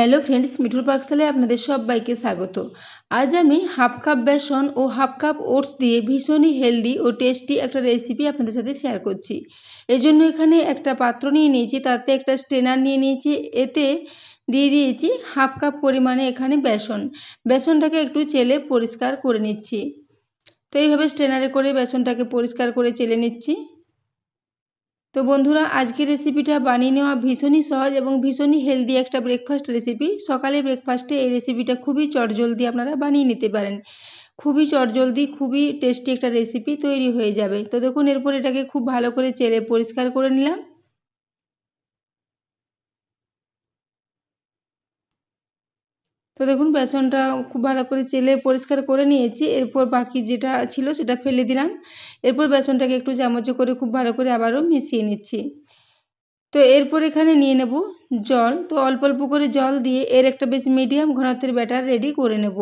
Hello friends, মিঠুর পাকশালায় আপনাদের সবাইকে স্বাগত। আজ আমি হাফ কাপ বেসন ও হাফ কাপ ওটস দিয়ে ভীষণই হেলদি ও টেস্টি একটা রেসিপি আপনাদের সাথে শেয়ার করছি। এই জন্য এখানে একটা পাত্র নিয়ে নিয়েছি, তাতে একটা স্ট্রেনার নিয়ে নিয়েছি, এতে দিয়ে দিয়েছি হাফ কাপ পরিমাণে এখানে বেসনটাকে একটু চেলে পরিষ্কার করে নিচ্ছি। তো এইভাবে স্ট্রেনারে করে বেসনটাকে পরিষ্কার করে চেলে নিচ্ছি। তো বন্ধুরা, আজকের রেসিপিটা বানিয়ে নেওয়া ভীষণই সহজ এবং ভীষণই হেলদি একটা ব্রেকফাস্ট রেসিপি। সকালে ব্রেকফাস্টে এই রেসিপিটা খুবই চটজলদি আপনারা বানিয়ে নিতে পারেন। খুবই চটজলদি, খুবই টেস্টি একটা রেসিপি তৈরি হয়ে যাবে। তো দেখুন, এরপর এটাকে খুব ভালো করে চেলে পরিষ্কার করে নিলাম। তো দেখুন, বেসনটা খুব ভালো করে চেলে পরিষ্কার করে নিয়েছি। এরপর বাকি যেটা ছিল সেটা ফেলে দিলাম। এরপর বেসনটাকে একটু চামচে করে খুব ভালো করে আবারও মিশিয়ে নিচ্ছি। তো এরপর এখানে নিয়ে নেব জল। তো অল্প অল্প করে জল দিয়ে এর একটা বেশ মিডিয়াম ঘনত্বের ব্যাটার রেডি করে নেব।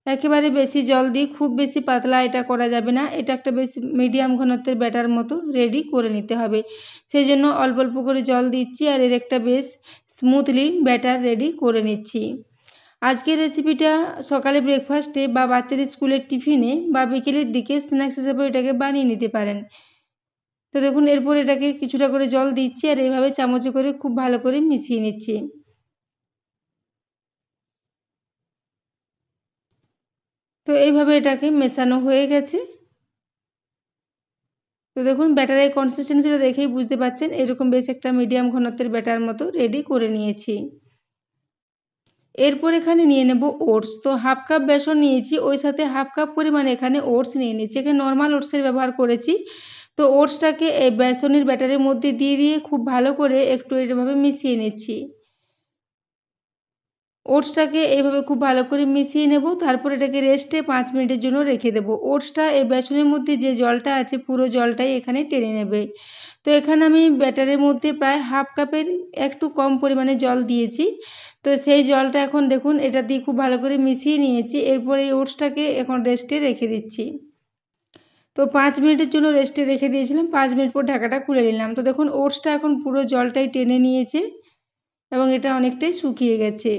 একেবারে বেশি জল দিয়ে খুব বেশি পাতলা এটা করা যাবে না, এটা একটা বেশ মিডিয়াম ঘনত্বের ব্যাটার মতো রেডি করে নিতে হবে। সেই জন্য অল্প অল্প করে জল দিচ্ছি আর এর একটা বেশ স্মুথলি ব্যাটার রেডি করে নিচ্ছি। আজকের রেসিপিটা সকালে ব্রেকফাস্টে বা বাচ্চাদের স্কুলের টিফিনে বা বিকেলের দিকে স্ন্যাক্স হিসেবে এটাকে বানিয়ে নিতে পারেন। তো দেখুন, এরপর এটাকে কিছুটা করে জল দিচ্ছি আর এইভাবে চামচে করে খুব ভালো করে মিশিয়ে নিচ্ছি। তো এইভাবে এটাকে মেশানো হয়ে গেছে। তো দেখুন, ব্যাটারের কনসিস্টেন্সিটা দেখেই বুঝতে পারছেন, এরকম বেশ একটা মিডিয়াম ঘনত্বের ব্যাটার মতো রেডি করে নিয়েছি। এরপর এখানে নিয়ে নেব ওটস। তো হাফ কাপ বেসন নিয়েছি, ওই সাথে হাফ কাপ পরিমাণে এখানে ওটস নিয়ে নিচ্ছি। এখানে নর্মাল ওটসের ব্যবহার করেছি। তো ওটসটাকে এই বেসনের ব্যাটারের মধ্যে দিয়ে দিয়ে খুব ভালো করে একটু এভাবে মিশিয়ে নিচ্ছি। ওটসটাকে এইভাবে খুব ভালো করে মিশিয়ে নেব। তারপর এটাকে রেস্টে 5 মিনিটের জন্য রেখে দেবো। ওটসটা এই বেসনের মধ্যে যে জলটা আছে পুরো জলটাই এখানে টেনে নেবে। তো এখানে আমি ব্যাটারের মধ্যে প্রায় হাফ কাপের একটু কম পরিমাণে জল দিয়েছি। তো সেই জলটা এখন দেখুন এটা দিয়ে খুব ভালো করে মিশিয়ে নিয়েছি। এরপর এই ওটসটাকে এখন রেস্টে রেখে দিচ্ছি। তো 5 মিনিটের জন্য রেস্টে রেখে দিয়েছিলাম। 5 মিনিট পর ঢাকাটা খুলে নিলাম। তো দেখুন, ওটসটা এখন পুরো জলটাই টেনে নিয়েছে এবং এটা অনেকটাই শুকিয়ে গেছে।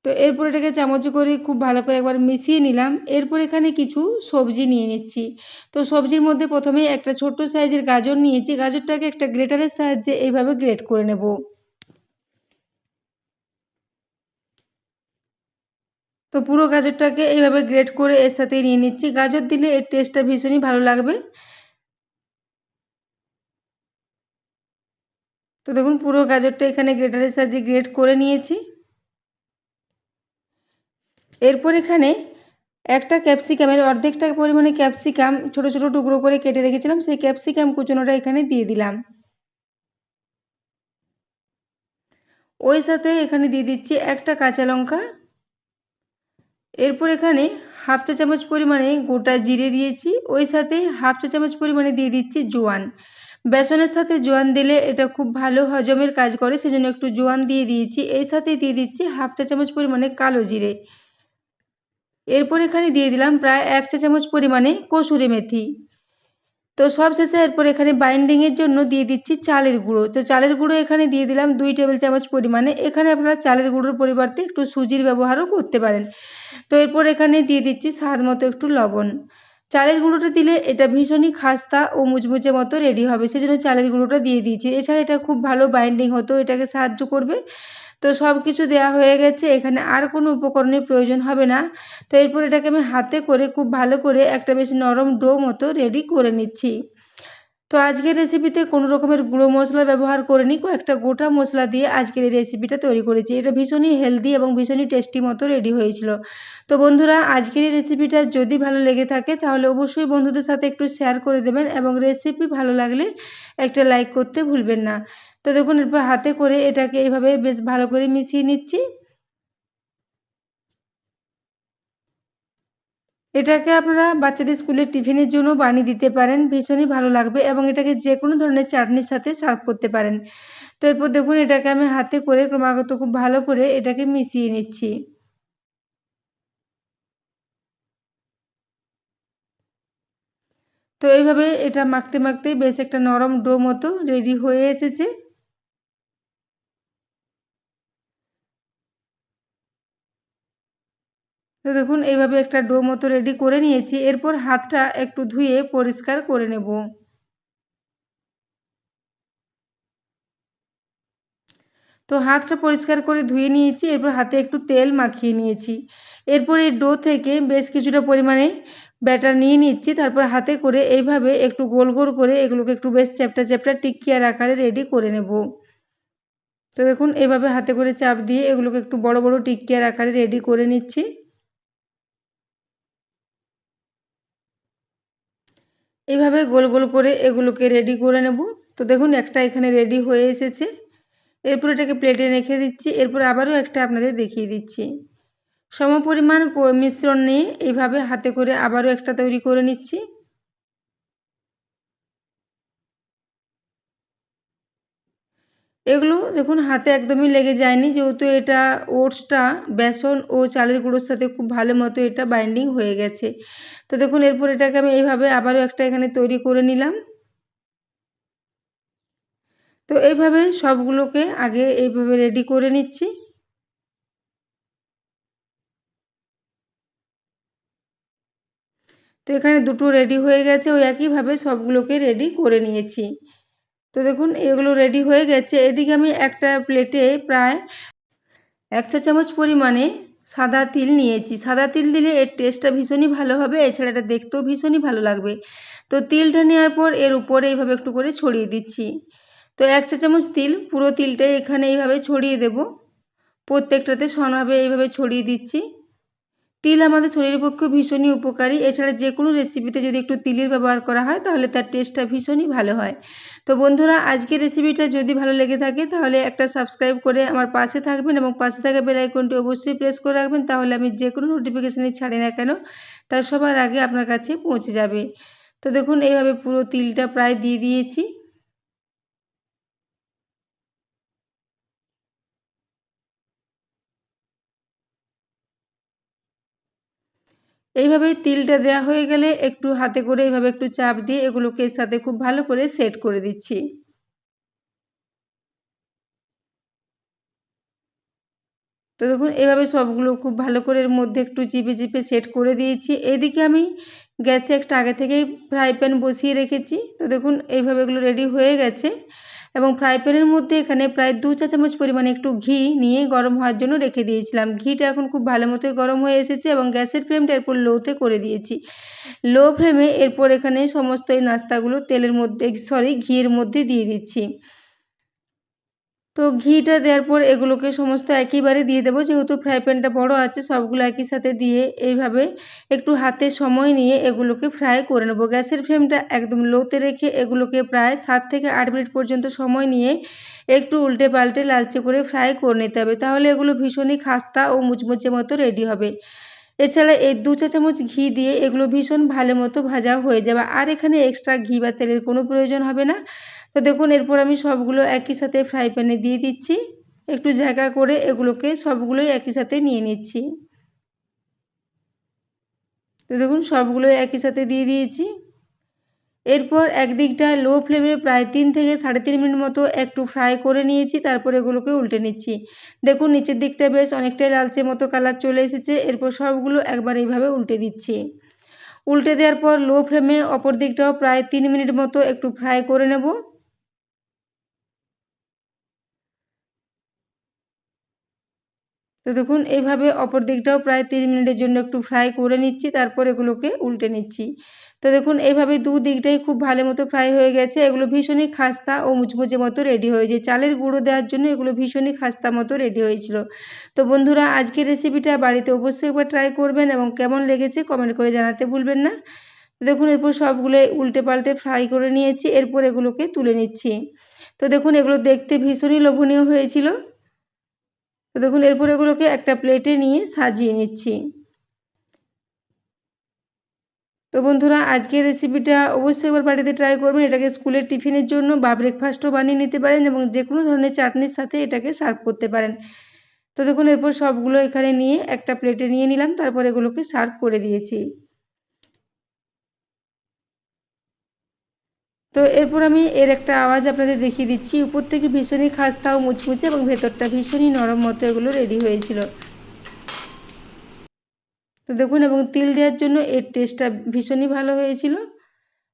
তো এরপর এটাকে চামচে করে খুব ভালো করে একবার মিশিয়ে নিলাম। এরপর এখানে কিছু সবজি নিয়ে নিচ্ছি। তো সবজির মধ্যে প্রথমেই একটা ছোট্ট সাইজের গাজর নিয়েছি। গাজরটাকে একটা গ্রেটারের সাহায্যে এইভাবে গ্রেট করে নেব। তো পুরো গাজরটাকে এইভাবে গ্রেট করে এর সাথেই নিয়ে নিচ্ছি। গাজর দিলে এর টেস্টটা ভীষণই ভালো লাগবে। তো দেখুন, পুরো গাজরটা এখানে গ্রেটারের সাহায্যে গ্রেট করে নিয়েছি। এরপর এখানে একটা ক্যাপসিকামের অর্ধেকটা পরিমাণে ক্যাপসিকাম ছোট ছোট টুকরো করে কেটে রেখেছিলাম, সেই ক্যাপসিকাম কুচনোটা এখানে দিয়ে দিলাম। ওই সাথে এখানে দিয়ে দিচ্ছি একটা কাঁচা লঙ্কা। এরপর এখানে হাফ চা চামচ পরিমাণে গোটা জিরে দিয়েছি, ওই সাথে হাফ চা চামচ পরিমাণে দিয়ে দিচ্ছি জোয়ান। বেসনের সাথে জোয়ান দিলে এটা খুব ভালো হজমের কাজ করে, সেজন্য একটু জোয়ান দিয়ে দিয়েছি। এই সাথে দিয়ে দিচ্ছি হাফ চা চামচ পরিমাণে কালো জিরে। এরপর এখানে দিয়ে দিলাম প্রায় 1 চা চামচ পরিমাণে কসুরি মেথি। তো সবশেষে এরপর এখানে বাইন্ডিংয়ের জন্য দিয়ে দিচ্ছি চালের গুঁড়ো। তো চালের গুঁড়ো এখানে দিয়ে দিলাম 2 টেবিল চামচ পরিমাণে। এখানে আপনারা চালের গুঁড়োর পরিবর্তে একটু সুজির ব্যবহারও করতে পারেন। তো এরপর এখানে দিয়ে দিচ্ছি স্বাদ মতো একটু লবণ। চালের গুঁড়োটা দিলে এটা ভীষণই খাস্তা ও মুচমুচে মতো রেডি হবে, সেজন্য চালের গুঁড়োটা দিয়ে দিয়েছি। এছাড়া এটা খুব ভালো বাইন্ডিং হতেও এটাকে সাহায্য করবে। তো সব কিছু দেওয়া হয়ে গেছে, এখানে আর কোনো উপকরণের প্রয়োজন হবে না। তো এরপর এটাকে আমি হাতে করে খুব ভালো করে একটা বেশ নরম ডো মতো রেডি করে নিচ্ছি। তো আজকের রেসিপিতে কোনো রকমের গুঁড়ো মশলা ব্যবহার করিনি, কয়েকটা গোটা মশলা দিয়ে আজকের এই রেসিপিটা তৈরি করেছি। এটা ভীষণই হেলদি এবং ভীষণই টেস্টি মতো রেডি হয়েছিল। তো বন্ধুরা, আজকের এই রেসিপিটা যদি ভালো লেগে থাকে তাহলে অবশ্যই বন্ধুদের সাথে একটু শেয়ার করে দেবেন এবং রেসিপি ভালো লাগলে একটা লাইক করতে ভুলবেন না। তো দেখুন, এরপর হাতে করে এটাকে এইভাবে বেশ ভালো করে মিশিয়ে নিচ্ছি। এটাকে আপনারা বাচ্চাদের স্কুলের টিফিনের জন্য বানিয়ে দিতে পারেন, ভীষণই ভালো লাগবে এবং এটাকে যে কোনো ধরনের চাটনির সাথে সার্ভ করতে পারেন। তো এরপর দেখুন, এটাকে আমি হাতে করে ক্রমাগত খুব ভালো করে এটাকে মিশিয়ে নিচ্ছি। তো এইভাবে এটা মাখতে মাখতে বেশ একটা নরম ডো মতো রেডি হয়ে এসেছে। তো দেখুন এইভাবে একটা ডো মতো রেডি করে নিয়েছি। এরপর হাতটা একটু ধুয়ে পরিষ্কার করে নেব। তো হাতটা পরিষ্কার করে ধুয়ে নিয়েছি, এরপর হাতে একটু তেল মাখিয়ে নিয়েছি। এরপর এই ডো থেকে বেশ কিছুটা পরিমাণে ব্যাটার নিয়ে নিচ্ছি, তারপর হাতে করে এইভাবে একটু গোল গোল করে এগুলোকে একটু বেশ চ্যাপ্টা চ্যাপ্টা টিকিয়ার আকারে রেডি করে নেব। তো দেখুন এভাবে হাতে করে চাপ দিয়ে এগুলোকে একটু বড় বড় টিকিয়ার আকারে রেডি করে নিচ্ছি। এইভাবে গোল গোল করে এগুলোকে রেডি করে নেব। তো দেখুন একটা এখানে রেডি হয়ে এসেছে। এরপর এটাকে প্লেটে রেখে দিচ্ছি। এরপর আবারও একটা আপনাদের দেখিয়ে দিচ্ছি। সমপরিমাণ মিশ্রণ নিয়ে এইভাবে হাতে করে আবারও একটা তৈরি করে নিচ্ছি। এগুলো দেখুন হাতে একদমই লেগে যায়নি, যেহেতু এটা ওটসটা বেসন ও চালের গুঁড়োর সাথে খুব ভালো মতো এটা বাইন্ডিং হয়ে গেছে। তো দেখুন এরপর এটাকে আমি এইভাবে আবারও একটা এখানে তৈরি করে নিলাম। তো এইভাবে সবগুলোকে আগে এইভাবে রেডি করে নিচ্ছি। তো এখানে দুটো রেডি হয়ে গেছে, ওই একইভাবে সবগুলোকে রেডি করে নিয়েছি। তো দেখুন এগুলো রেডি হয়ে গেছে। এদিকে আমি একটা প্লেটে প্রায় 1 চা চামচ পরিমাণে সাদা তিল নিয়েছি। সাদা তিল দিলে এর টেস্টটা ভীষণই ভালো হবে, এছাড়া এটা দেখতেও ভীষণই ভালো লাগবে। তো তিলটা নেওয়ার পর এর উপরে এইভাবে একটু করে ছড়িয়ে দিচ্ছি। তো 1 চা চামচ তিল, পুরো তিলটাই এখানে এইভাবে ছড়িয়ে দেব। প্রত্যেকটাতে সমানভাবে এইভাবে ছড়িয়ে দিচ্ছি। তিল আমাদের শরীরের পক্ষে ভীষণই উপকারী, এছাড়া যে কোনো রেসিপিতে যদি একটু তিলের ব্যবহার করা হয় তাহলে তার টেস্টটা ভীষণই ভালো হয়। তো বন্ধুরা আজকের রেসিপিটা যদি ভালো লেগে থাকে তাহলে একটা সাবস্ক্রাইব করে আমার পাশে থাকবেন এবং পাশে থাকা বেল আইকনটি অবশ্যই প্রেস করে রাখবেন, তাহলে আমি যে কোনো নোটিফিকেশানই ছাড়ি না কেন তার সবার আগে আপনার কাছে পৌঁছে যাবে। তো দেখুন এইভাবে পুরো তিলটা প্রায় দিয়ে দিয়েছি। এইভাবে তিলটা দেওয়া হয়ে গেলে একটু হাতে করে এইভাবে একটু চাপ দিয়ে এগুলোকে এর সাথে খুব ভালো করে সেট করে দিচ্ছি। তো দেখুন এভাবে সবগুলো খুব ভালো করে এর মধ্যে একটু চিপে চিপে সেট করে দিয়েছি। এদিকে আমি গ্যাসে একটা আগে থেকেই ফ্রাই প্যান বসিয়ে রেখেছি। তো দেখুন এইভাবে এগুলো রেডি হয়ে গেছে এবং ফ্রাই প্যানের মধ্যে এখানে প্রায় 2 চা চামচ পরিমাণে একটু ঘি নিয়ে গরম হওয়ার জন্য রেখে দিয়েছিলাম। ঘিটা এখন খুব ভালো মতোই গরম হয়ে এসেছে এবং গ্যাসের ফ্লেমটা এরপর লোতে করে দিয়েছি। লো ফ্লেমে এরপর এখানে সমস্ত এই নাস্তাগুলো তেলের মধ্যে ঘিয়ের মধ্যে দিয়ে দিচ্ছি। তো ঘিটা দেওয়ার পর এগুলোকে সমস্ত একইবারে দিয়ে দেবো, যেহেতু ফ্রাই প্যানটা বড় আছে সবগুলো একই সাথে দিয়ে এইভাবে একটু হাতে সময় নিয়ে এগুলোকে ফ্রাই করে নেব। গ্যাসের ফ্লেমটা একদম লোতে রেখে এগুলোকে প্রায় 7 থেকে 8 মিনিট পর্যন্ত সময় নিয়ে একটু উল্টে পাল্টে লালচে করে ফ্রাই করে নিতে হবে, তাহলে এগুলো ভীষণই খাস্তা ও মুচমুচে মতো রেডি হবে। এছাড়া এই 2 চা চামচ ঘি দিয়ে এগুলো ভীষণ ভালো মতো ভাজা হয়ে যাবে, আর এখানে এক্সট্রা ঘি বা তেলের কোনো প্রয়োজন হবে না। তো দেখুন এরপর আমি সবগুলো একই সাথে ফ্রাই প্যানে দিয়ে দিচ্ছি। একটু জায়গা করে এগুলোকে সবগুলোই একই সাথে নিয়ে নিচ্ছি। তো দেখুন সবগুলোই একই সাথে দিয়ে দিয়েছি। এরপর একদিকটা লো ফ্লেমে প্রায় 3 থেকে 3.5 মিনিট মতো একটু ফ্রাই করে নিয়েছি, তারপর এগুলোকে উল্টে নিচ্ছি। দেখুন নিচের দিকটা বেশ অনেকটাই লালচে মতো কালার চলে এসেছে। এরপর সবগুলো একবার এইভাবে উল্টে দিচ্ছি। উল্টে দেওয়ার পর লো ফ্লেমে অপর দিকটাও প্রায় 3 মিনিট মতো একটু ফ্রাই করে নেব। তো দেখুন এইভাবে অপর দিকটাও প্রায় 3 মিনিটের জন্য একটু ফ্রাই করে নিচ্ছি, তারপর এগুলোকে উল্টে নিচ্ছি। তো দেখুন এইভাবে দুদিকটাই খুব ভালো মতো ফ্রাই হয়ে গেছে। এগুলো ভীষণই খাস্তা ও মুচমুচে মতো রেডি হয়েছে। চালের গুঁড়ো দেওয়ার জন্য এগুলো ভীষণই খাস্তা মতো রেডি হয়েছিল। তো বন্ধুরা আজকের রেসিপিটা বাড়িতে অবশ্যই একবার ট্রাই করবেন এবং কেমন লেগেছে কমেন্ট করে জানাতে ভুলবেন না। তো দেখুন এরপর সবগুলোই উল্টে পাল্টে ফ্রাই করে নিয়েছি, এরপর এগুলোকে তুলে নিচ্ছি। তো দেখুন এগুলো দেখতে ভীষণই লোভনীয় হয়েছিল। তো দেখুন এরপর এগুলোকে একটা প্লেটে নিয়ে সাজিয়ে নিচ্ছি। তো বন্ধুরা আজকের রেসিপিটা অবশ্যই একবার বাড়িতে ট্রাই করবেন। এটাকে স্কুলের টিফিনের জন্য বা ব্রেকফাস্টও বানিয়ে নিতে পারেন এবং যে কোনো ধরনের চাটনির সাথে এটাকে সার্ভ করতে পারেন। তো দেখুন এরপর সবগুলো এখানে নিয়ে একটা প্লেটে নিয়ে নিলাম, তারপর এগুলোকে সার্ভ করে দিয়েছি। তো এরপর আমি এর একটা আওয়াজ আপনাদের দেখিয়ে দিচ্ছি। উপর থেকে ভীষণই খাস্তা ও মুচমুচে এবং ভেতরটা ভীষণই নরম মতো এগুলো রেডি হয়েছিল। তো দেখুন, এবং তিল দেওয়ার জন্য এর টেস্টটা ভীষণই ভালো হয়েছিল।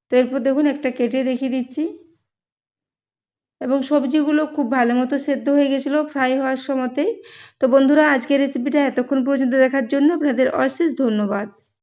তো এরপর দেখুন একটা কেটে দেখিয়ে দিচ্ছি, এবং সবজিগুলো খুব ভালো মতো সেদ্ধ হয়ে গেছিলো ফ্রাই হওয়ার সময়তেই। তো বন্ধুরা, আজকের রেসিপিটা এতক্ষণ পর্যন্ত দেখার জন্য আপনাদের অশেষ ধন্যবাদ।